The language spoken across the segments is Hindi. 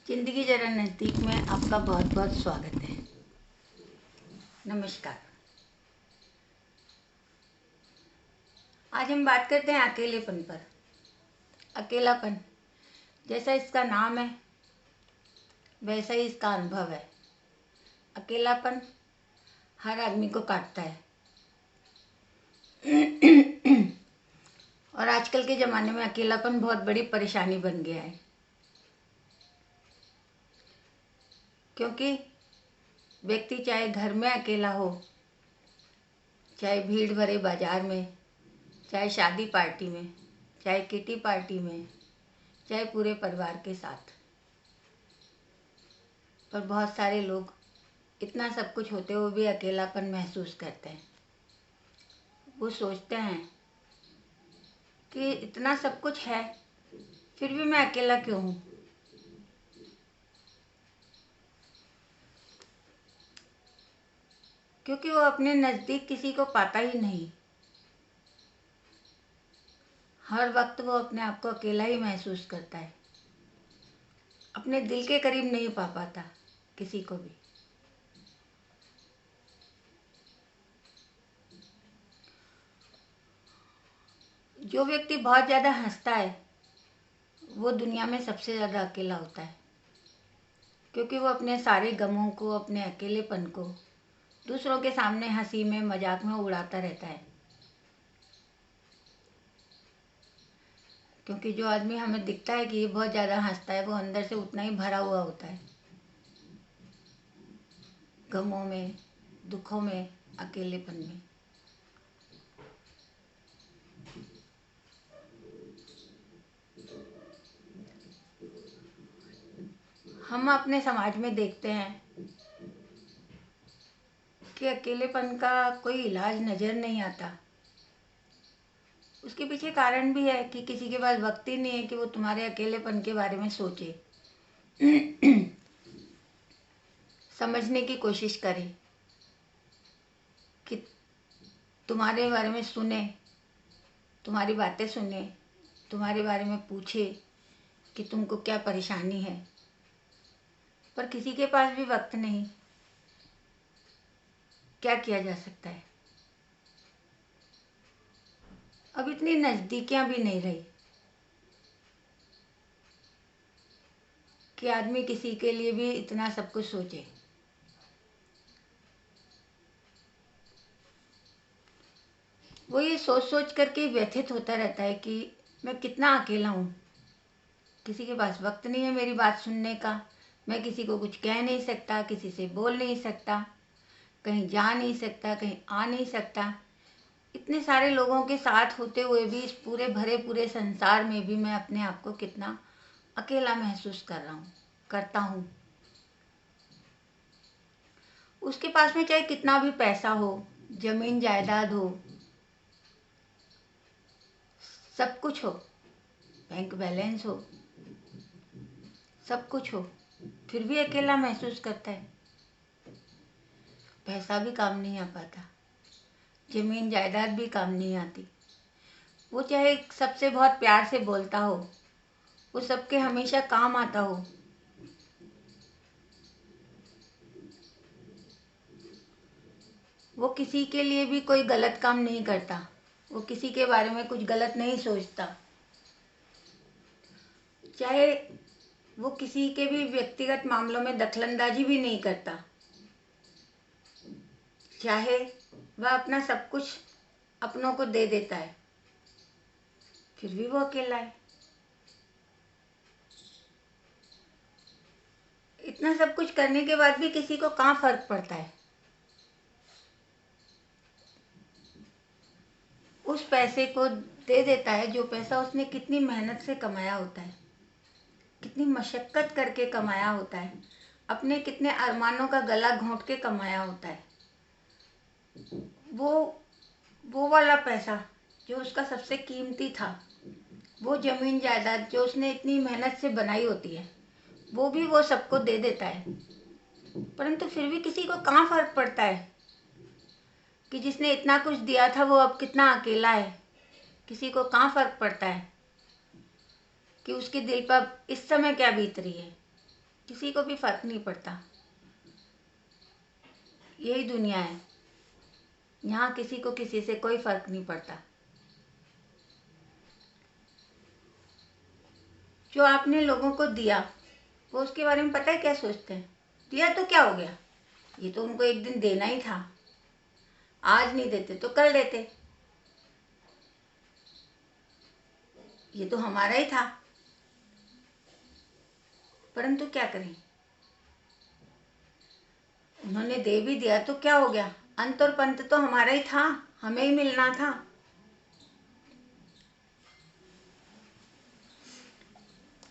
जिंदगी जरा नज़दीक में आपका बहुत बहुत स्वागत है। नमस्कार। आज हम बात करते हैं अकेलेपन पर। अकेलापन जैसा इसका नाम है वैसा ही इसका अनुभव है। अकेलापन हर आदमी को काटता है और आजकल के ज़माने में अकेलापन बहुत बड़ी परेशानी बन गया है, क्योंकि व्यक्ति चाहे घर में अकेला हो, चाहे भीड़ भरे बाजार में, चाहे शादी पार्टी में, चाहे किटी पार्टी में, चाहे पूरे परिवार के साथ, पर बहुत सारे लोग इतना सब कुछ होते हुए भी अकेलापन महसूस करते हैं। वो सोचते हैं कि इतना सब कुछ है फिर भी मैं अकेला क्यों हूँ। क्योंकि वो अपने नज़दीक किसी को पाता ही नहीं। हर वक्त वो अपने आप को अकेला ही महसूस करता है, अपने दिल के करीब नहीं पा पाता किसी को भी। जो व्यक्ति बहुत ज़्यादा हंसता है वो दुनिया में सबसे ज़्यादा अकेला होता है, क्योंकि वो अपने सारे गमों को, अपने अकेलेपन को दूसरों के सामने हंसी में, मजाक में उड़ाता रहता है। क्योंकि जो आदमी हमें दिखता है कि ये बहुत ज़्यादा हंसता है, वो अंदर से उतना ही भरा हुआ होता है, गमों में, दुखों में, अकेलेपन में। हम अपने समाज में देखते हैं कि अकेलेपन का कोई इलाज नज़र नहीं आता। उसके पीछे कारण भी है कि किसी के पास वक्त ही नहीं है कि वो तुम्हारे अकेलेपन के बारे में सोचे, समझने की कोशिश करे, कि तुम्हारे बारे में सुने, तुम्हारी बातें सुने, तुम्हारे बारे में पूछे कि तुमको क्या परेशानी है। पर किसी के पास भी वक्त नहीं। क्या किया जा सकता है? अब इतनी नज़दीकियां भी नहीं रही कि आदमी किसी के लिए भी इतना सब कुछ सोचे। वो ये सोच सोच करके व्यथित होता रहता है कि मैं कितना अकेला हूँ। किसी के पास वक्त नहीं है मेरी बात सुनने का। मैं किसी को कुछ कह नहीं सकता, किसी से बोल नहीं सकता, कहीं जा नहीं सकता, कहीं आ नहीं सकता। इतने सारे लोगों के साथ होते हुए भी इस पूरे भरे पूरे संसार में भी मैं अपने आप को कितना अकेला महसूस करता हूँ। उसके पास में चाहे कितना भी पैसा हो, जमीन जायदाद हो, सब कुछ हो, बैंक बैलेंस हो, सब कुछ हो, फिर भी अकेला महसूस करता है। पैसा भी काम नहीं आ पाता, जमीन जायदाद भी काम नहीं आती। वो चाहे सबसे बहुत प्यार से बोलता हो, वो सबके हमेशा काम आता हो, वो किसी के लिए भी कोई गलत काम नहीं करता, वो किसी के बारे में कुछ गलत नहीं सोचता, चाहे वो किसी के भी व्यक्तिगत मामलों में दखलंदाजी भी नहीं करता, चाहे वह अपना सब कुछ अपनों को दे देता है, फिर भी वो अकेला है। इतना सब कुछ करने के बाद भी किसी को कहाँ फर्क पड़ता है। उस पैसे को दे देता है जो पैसा उसने कितनी मेहनत से कमाया होता है, कितनी मशक्कत करके कमाया होता है, अपने कितने अरमानों का गला घोंट के कमाया होता है। वो वाला पैसा जो उसका सबसे कीमती था, वो जमीन जायदाद जो उसने इतनी मेहनत से बनाई होती है, वो भी वो सबको दे देता है। परंतु फिर भी किसी को कहाँ फर्क पड़ता है कि जिसने इतना कुछ दिया था वो अब कितना अकेला है। किसी को कहाँ फर्क पड़ता है कि उसके दिल पर इस समय क्या बीत रही है। किसी को भी फर्क नहीं पड़ता। यही दुनिया है, यहाँ किसी को किसी से कोई फर्क नहीं पड़ता। जो आपने लोगों को दिया वो उसके बारे में पता है क्या सोचते हैं? दिया तो क्या हो गया, ये तो उनको एक दिन देना ही था, आज नहीं देते तो कल देते, ये तो हमारा ही था। परंतु क्या करें, उन्होंने दे भी दिया तो क्या हो गया, अंत और पंत तो हमारा ही था, हमें ही मिलना था।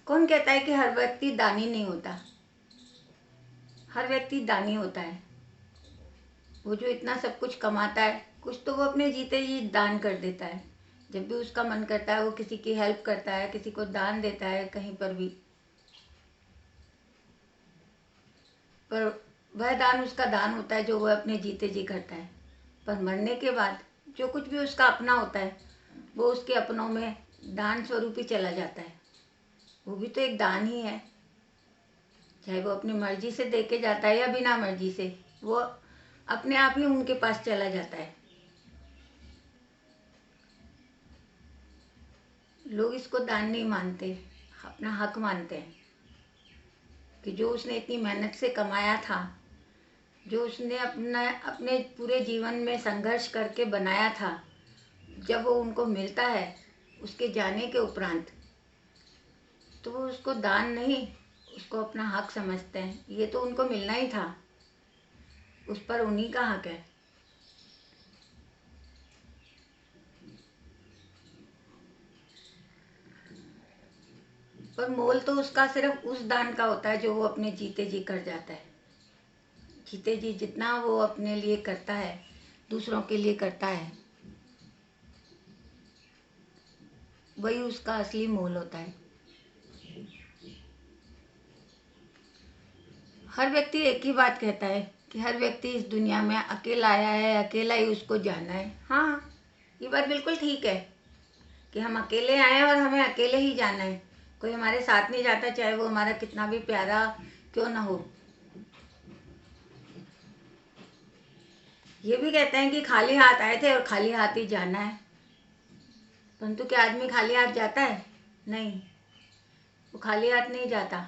कौन कहता है कि हर व्यक्ति दानी नहीं होता? हर व्यक्ति दानी होता है। वो जो इतना सब कुछ कमाता है, कुछ तो वो अपने जीते जी दान कर देता है। जब भी उसका मन करता है वो किसी की हेल्प करता है, किसी को दान देता है कहीं पर भी। पर वह दान उसका दान होता है जो वह अपने जीते जी करता है। पर मरने के बाद जो कुछ भी उसका अपना होता है वो उसके अपनों में दान स्वरूप ही चला जाता है। वो भी तो एक दान ही है, चाहे वो अपनी मर्जी से दे के जाता है या बिना मर्जी से, वो अपने आप ही उनके पास चला जाता है। लोग इसको दान नहीं मानते, अपना हक मानते हैं कि जो उसने इतनी मेहनत से कमाया था, जो उसने अपने पूरे जीवन में संघर्ष करके बनाया था, जब वो उनको मिलता है उसके जाने के उपरांत, तो वो उसको दान नहीं, उसको अपना हक समझते हैं। ये तो उनको मिलना ही था, उस पर उन्हीं का हक है। पर मोल तो उसका सिर्फ उस दान का होता है जो वो अपने जीते जी कर जाता है। जीते जी जितना वो अपने लिए करता है, दूसरों के लिए करता है, वही उसका असली मोल होता है। हर व्यक्ति एक ही बात कहता है कि हर व्यक्ति इस दुनिया में अकेला आया है, अकेला ही उसको जाना है। हाँ, ये बात बिल्कुल ठीक है कि हम अकेले आए हैं और हमें अकेले ही जाना है। कोई हमारे साथ नहीं जाता, चाहे वो हमारा कितना भी प्यारा क्यों ना हो। ये भी कहते हैं कि खाली हाथ आए थे और खाली हाथ ही जाना है। परंतु क्या आदमी खाली हाथ जाता है? नहीं, वो खाली हाथ नहीं जाता।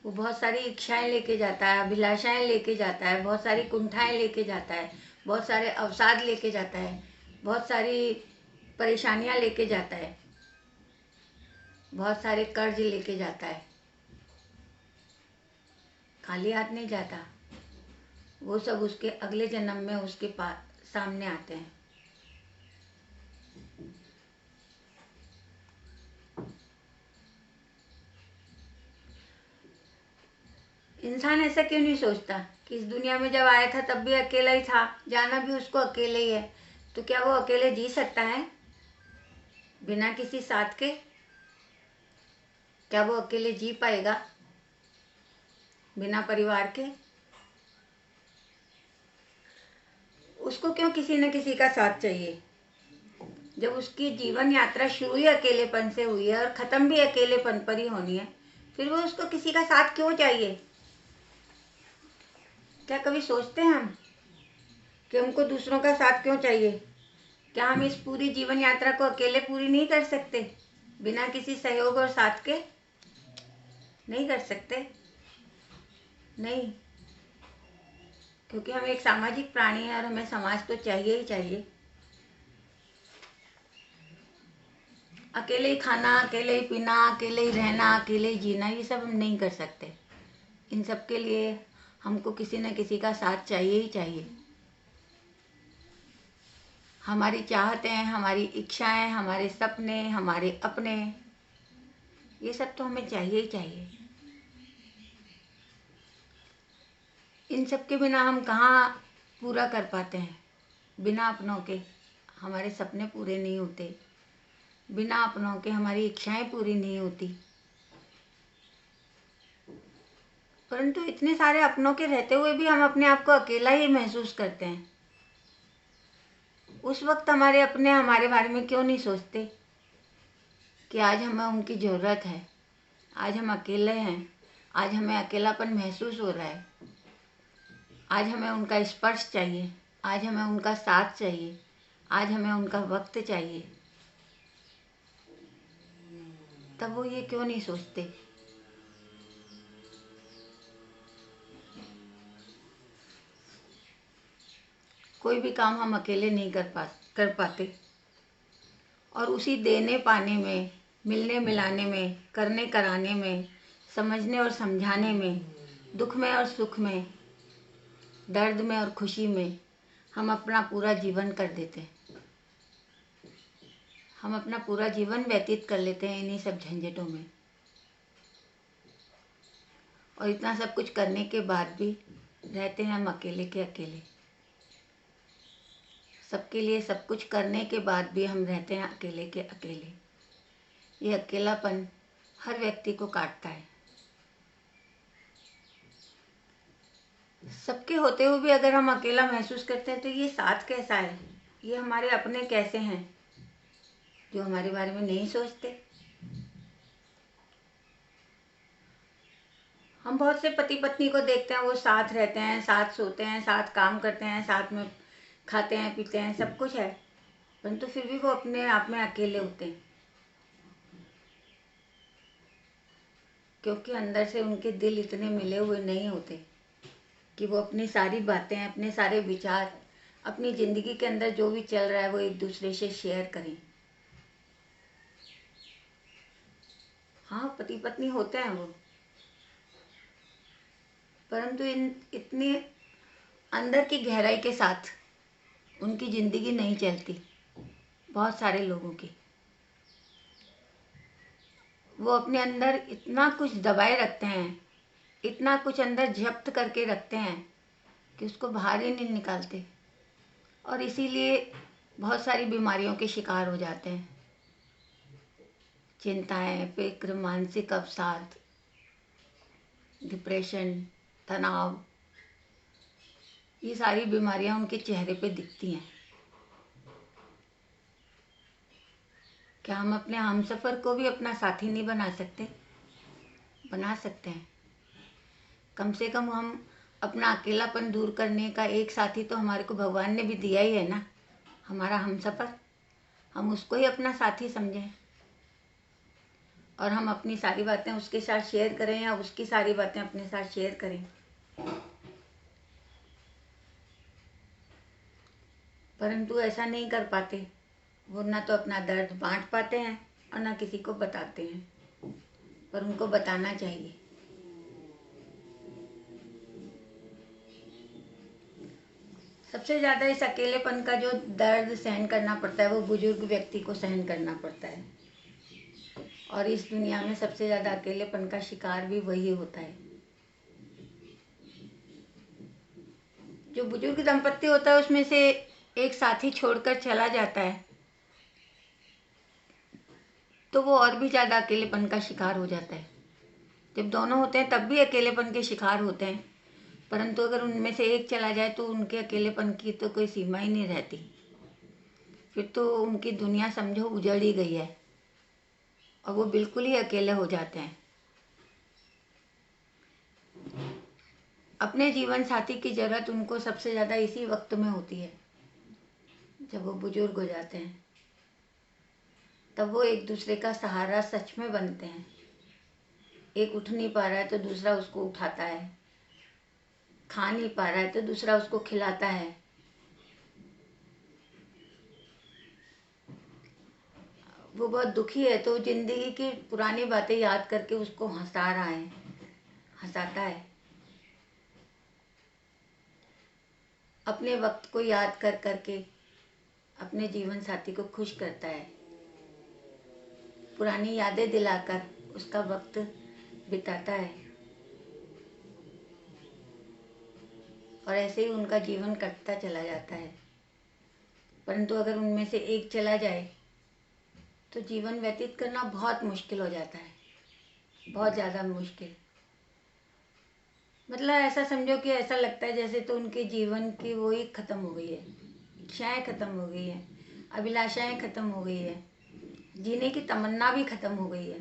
वो बहुत सारी इच्छाएं लेके जाता है, अभिलाषाएं लेके जाता है, बहुत सारी कुंठाएं लेके जाता है, बहुत सारे अवसाद लेके जाता है, बहुत सारी परेशानियां लेके जाता है, बहुत सारे कर्ज लेके जाता है। खाली हाथ नहीं जाता। वो सब उसके अगले जन्म में उसके पास सामने आते हैं। इंसान ऐसा क्यों नहीं सोचता कि इस दुनिया में जब आया था तब भी अकेला ही था, जाना भी उसको अकेले ही है, तो क्या वो अकेले जी सकता है बिना किसी साथ के? क्या वो अकेले जी पाएगा बिना परिवार के? उसको क्यों किसी न किसी का साथ चाहिए? जब उसकी जीवन यात्रा शुरू ही अकेलेपन से हुई है और ख़त्म भी अकेलेपन पर ही होनी है, फिर वो उसको किसी का साथ क्यों चाहिए? क्या कभी सोचते हैं हम कि हमको दूसरों का साथ क्यों चाहिए? क्या हम इस पूरी जीवन यात्रा को अकेले पूरी नहीं कर सकते? बिना किसी सहयोग और साथ के नहीं कर सकते। नहीं, क्योंकि हम एक सामाजिक प्राणी हैं और हमें समाज तो चाहिए ही चाहिए। अकेले ही खाना, अकेले ही पीना, अकेले ही रहना, अकेले ही जीना, ये सब हम नहीं कर सकते। इन सब के लिए हमको किसी न किसी का साथ चाहिए ही चाहिए। हमारी चाहतें, हमारी इच्छाएं, हमारे सपने, हमारे अपने, ये सब तो हमें चाहिए ही चाहिए। इन सब के बिना हम कहाँ पूरा कर पाते हैं? बिना अपनों के हमारे सपने पूरे नहीं होते, बिना अपनों के हमारी इच्छाएं पूरी नहीं होती। परंतु इतने सारे अपनों के रहते हुए भी हम अपने आप को अकेला ही महसूस करते हैं। उस वक्त हमारे अपने हमारे बारे में क्यों नहीं सोचते कि आज हमें उनकी ज़रूरत है, आज हम अकेले हैं, आज हमें अकेलापन महसूस हो रहा है, आज हमें उनका स्पर्श चाहिए, आज हमें उनका साथ चाहिए, आज हमें उनका वक्त चाहिए, तब वो ये क्यों नहीं सोचते? कोई भी काम हम अकेले नहीं कर पाते, और उसी देने पाने में, मिलने मिलाने में, करने कराने में, समझने और समझाने में, दुख में और सुख में, दर्द में और खुशी में हम अपना पूरा जीवन कर देते हैं। हम अपना पूरा जीवन व्यतीत कर लेते हैं इन्हीं सब झंझटों में, और इतना सब कुछ करने के बाद भी रहते हैं हम अकेले के अकेले। सबके लिए सब कुछ करने के बाद भी हम रहते हैं अकेले के अकेले। ये अकेलापन हर व्यक्ति को काटता है। सबके होते हुए भी अगर हम अकेला महसूस करते हैं तो ये साथ कैसा है? ये हमारे अपने कैसे हैं जो हमारे बारे में नहीं सोचते? हम बहुत से पति पत्नी को देखते हैं, वो साथ रहते हैं, साथ सोते हैं, साथ काम करते हैं, साथ में खाते हैं, पीते हैं, सब कुछ है, परंतु फिर भी वो अपने आप में अकेले होते हैं, क्योंकि अंदर से उनके दिल इतने मिले हुए नहीं होते कि वो अपनी सारी बातें, अपने सारे विचार, अपनी ज़िंदगी के अंदर जो भी चल रहा है वो एक दूसरे से शेयर करें। हाँ, पति पत्नी होते हैं वो, परंतु इतनी अंदर की गहराई के साथ उनकी ज़िंदगी नहीं चलती। बहुत सारे लोगों की, वो अपने अंदर इतना कुछ दबाए रखते हैं, इतना कुछ अंदर जब्त करके रखते हैं कि उसको बाहर ही नहीं निकालते, और इसीलिए बहुत सारी बीमारियों के शिकार हो जाते हैं। चिंताएं, फिक्र, मानसिक अवसाद, डिप्रेशन, तनाव, ये सारी बीमारियां उनके चेहरे पे दिखती हैं। क्या हम अपने हमसफ़र को भी अपना साथी नहीं बना सकते? बना सकते हैं। कम से कम हम अपना अकेलापन दूर करने का एक साथी तो हमारे को भगवान ने भी दिया ही है ना, हमारा हमसफ़र। हम उसको ही अपना साथी समझें, और हम अपनी सारी बातें उसके साथ शेयर करें या उसकी सारी बातें अपने साथ शेयर करें। परंतु ऐसा नहीं कर पाते। वो ना तो अपना दर्द बांट पाते हैं और ना किसी को बताते हैं, पर उनको बताना चाहिए। सबसे ज़्यादा इस अकेलेपन का जो दर्द सहन करना पड़ता है वो बुजुर्ग व्यक्ति को सहन करना पड़ता है, और इस दुनिया में सबसे ज़्यादा अकेलेपन का शिकार भी वही होता है। जो बुजुर्ग दंपत्ति होता है उसमें से एक साथी छोड़कर चला जाता है तो वो और भी ज़्यादा अकेलेपन का शिकार हो जाता है। जब दोनों होते हैं तब भी अकेलेपन के शिकार होते हैं, परंतु अगर उनमें से एक चला जाए तो उनके अकेलेपन की तो कोई सीमा ही नहीं रहती। फिर तो उनकी दुनिया समझो उजड़ ही गई है, और वो बिल्कुल ही अकेले हो जाते हैं। अपने जीवन साथी की ज़रूरत उनको सबसे ज़्यादा इसी वक्त में होती है, जब वो बुजुर्ग हो जाते हैं। तब वो एक दूसरे का सहारा सच में बनते हैं। एक उठ नहीं पा रहा है तो दूसरा उसको उठाता है, खा नहीं पा रहा है तो दूसरा उसको खिलाता है। वो बहुत दुखी है तो जिंदगी की पुरानी बातें याद करके उसको हंसा रहा है, हंसाता है। अपने वक्त को याद कर करके अपने जीवन साथी को खुश करता है, पुरानी यादें दिलाकर उसका वक्त बिताता है, और ऐसे ही उनका जीवन कटता चला जाता है। परंतु अगर उनमें से एक चला जाए तो जीवन व्यतीत करना बहुत मुश्किल हो जाता है, बहुत ज़्यादा मुश्किल। मतलब ऐसा समझो कि ऐसा लगता है जैसे तो उनके जीवन की वो ही खत्म हो गई है, इच्छाएं खत्म हो गई है, अभिलाषाएं खत्म हो गई है, जीने की तमन्ना भी खत्म हो गई है।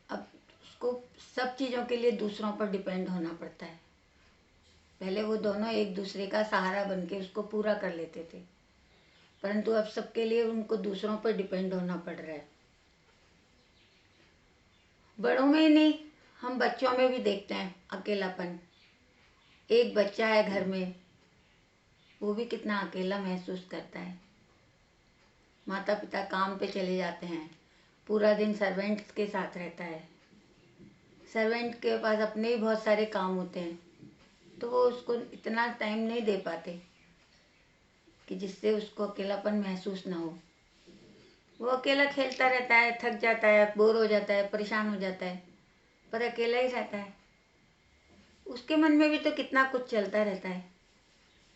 अब उसको सब चीज़ों के लिए दूसरों पर डिपेंड होना पड़ता है। पहले वो दोनों एक दूसरे का सहारा बन के उसको पूरा कर लेते थे, परंतु अब सबके लिए उनको दूसरों पर डिपेंड होना पड़ रहा है। बड़ों में ही नहीं, हम बच्चों में भी देखते हैं अकेलापन। एक बच्चा है घर में, वो भी कितना अकेला महसूस करता है। माता पिता काम पे चले जाते हैं, पूरा दिन सर्वेंट्स के साथ रहता है। सर्वेंट के पास अपने ही बहुत सारे काम होते हैं, तो वो उसको इतना टाइम नहीं दे पाते कि जिससे उसको अकेलापन महसूस ना हो। वो अकेला खेलता रहता है, थक जाता है, बोर हो जाता है, परेशान हो जाता है, पर अकेला ही रहता है। उसके मन में भी तो कितना कुछ चलता रहता है।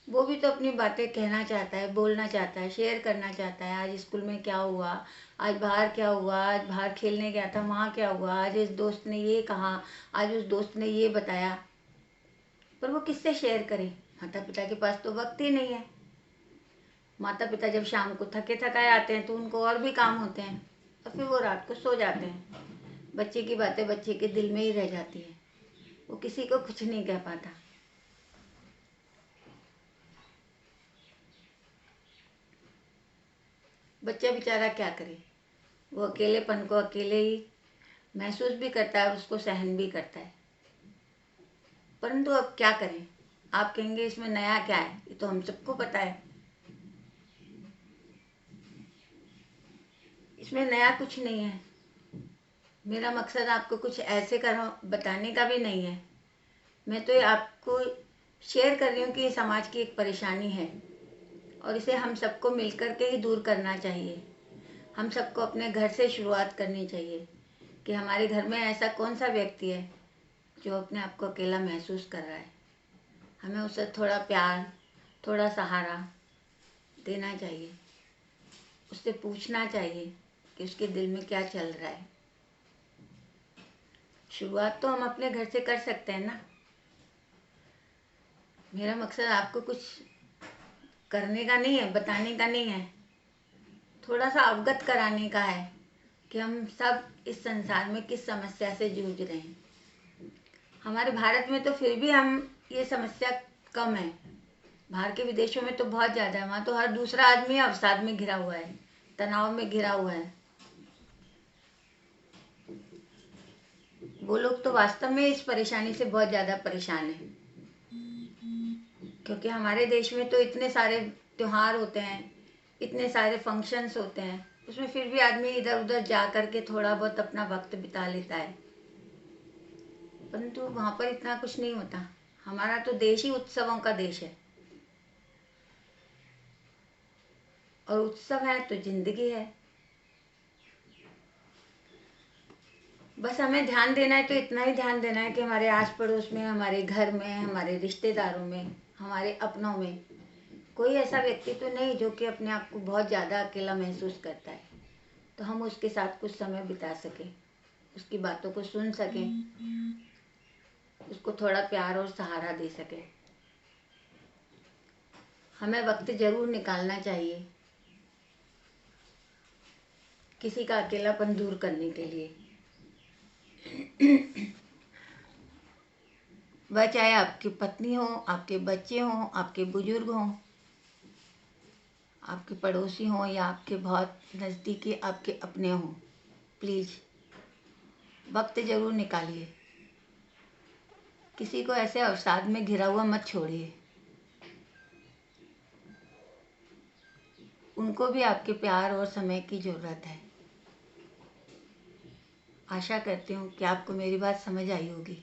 वो भी तो अपनी बातें कहना चाहता है, बोलना चाहता है, शेयर करना चाहता है। आज स्कूल में क्या हुआ, आज बाहर क्या हुआ, आज बाहर खेलने गया था वहाँ क्या हुआ, आज इस दोस्त ने ये कहा, आज उस दोस्त ने ये बताया। पर वो किससे शेयर करे? माता पिता के पास तो वक्त ही नहीं है। माता पिता जब शाम को थके थकाए आते हैं तो उनको और भी काम होते हैं, और फिर वो रात को सो जाते हैं। बच्चे की बातें बच्चे के दिल में ही रह जाती है, वो किसी को कुछ नहीं कह पाता। बच्चा बेचारा क्या करे? वो अकेलेपन को अकेले ही महसूस भी करता है, उसको सहन भी करता है। परंतु अब क्या करें? आप कहेंगे इसमें नया क्या है, ये तो हम सबको पता है। इसमें नया कुछ नहीं है। मेरा मकसद आपको कुछ ऐसे करो बताने का भी नहीं है। मैं तो ये आपको शेयर कर रही हूँ कि ये समाज की एक परेशानी है, और इसे हम सबको मिलकर के ही दूर करना चाहिए। हम सबको अपने घर से शुरुआत करनी चाहिए कि हमारे घर में ऐसा कौन सा व्यक्ति है जो अपने आप को अकेला महसूस कर रहा है। हमें उसे थोड़ा प्यार, थोड़ा सहारा देना चाहिए। उससे पूछना चाहिए कि उसके दिल में क्या चल रहा है। शुरुआत तो हम अपने घर से कर सकते हैं ना। मेरा मकसद आपको कुछ करने का नहीं है, बताने का नहीं है, थोड़ा सा अवगत कराने का है कि हम सब इस संसार में किस समस्या से जूझ रहे हैं। हमारे भारत में तो फिर भी हम ये समस्या कम है। बाहर के विदेशों में तो बहुत ज़्यादा है। वहाँ तो हर दूसरा आदमी अवसाद में घिरा हुआ है, तनाव में घिरा हुआ है। वो लोग तो वास्तव में इस परेशानी से बहुत ज़्यादा परेशान हैं, क्योंकि हमारे देश में तो इतने सारे त्योहार होते हैं, इतने सारे फंक्शंस होते हैं, उसमें फिर भी आदमी इधर उधर जा कर के थोड़ा बहुत अपना वक्त बिता लेता है। परंतु वहाँ पर इतना कुछ नहीं होता। हमारा तो देश ही उत्सवों का देश है, और उत्सव है तो जिंदगी है। बस हमें ध्यान देना है, तो इतना ही ध्यान देना है कि हमारे आस पड़ोस में, हमारे घर में, हमारे रिश्तेदारों में, हमारे अपनों में कोई ऐसा व्यक्ति तो नहीं जो कि अपने आप को बहुत ज़्यादा अकेला महसूस करता है। तो हम उसके साथ कुछ समय बिता सकें, उसकी बातों को सुन सकें, उसको थोड़ा प्यार और सहारा दे सकें। हमें वक्त ज़रूर निकालना चाहिए किसी का अकेलापन दूर करने के लिए। वह चाहे आपकी पत्नी हो, आपके बच्चे हों, आपके बुजुर्ग हों, आपके पड़ोसी हों, या आपके बहुत नज़दीकी आपके अपने हों, प्लीज़ वक्त ज़रूर निकालिए। किसी को ऐसे अवसाद में घिरा हुआ मत छोड़िए। उनको भी आपके प्यार और समय की ज़रूरत है। आशा करती हूँ कि आपको मेरी बात समझ आई होगी,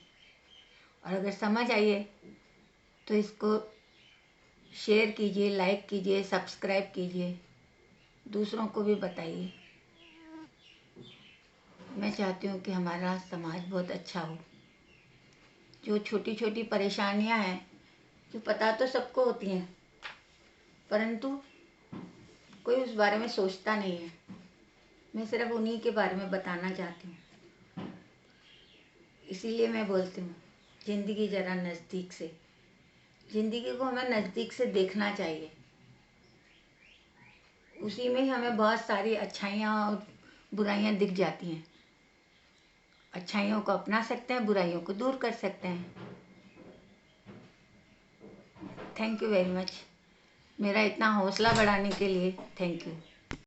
और अगर समझ आई है तो इसको शेयर कीजिए, लाइक कीजिए, सब्सक्राइब कीजिए, दूसरों को भी बताइए। मैं चाहती हूँ कि हमारा समाज बहुत अच्छा हो। जो छोटी छोटी परेशानियाँ हैं, जो पता तो सबको होती हैं, परंतु कोई उस बारे में सोचता नहीं है। मैं सिर्फ उन्हीं के बारे में बताना चाहती हूँ। इसीलिए मैं बोलती हूँ, ज़िंदगी ज़रा नज़दीक से, ज़िंदगी को हमें नज़दीक से देखना चाहिए। उसी में ही हमें बहुत सारी अच्छाइयाँ और बुराइयाँ दिख जाती हैं। अच्छाइयों को अपना सकते हैं, बुराइयों को दूर कर सकते हैं। थैंक यू वेरी मच, मेरा इतना हौसला बढ़ाने के लिए थैंक यू।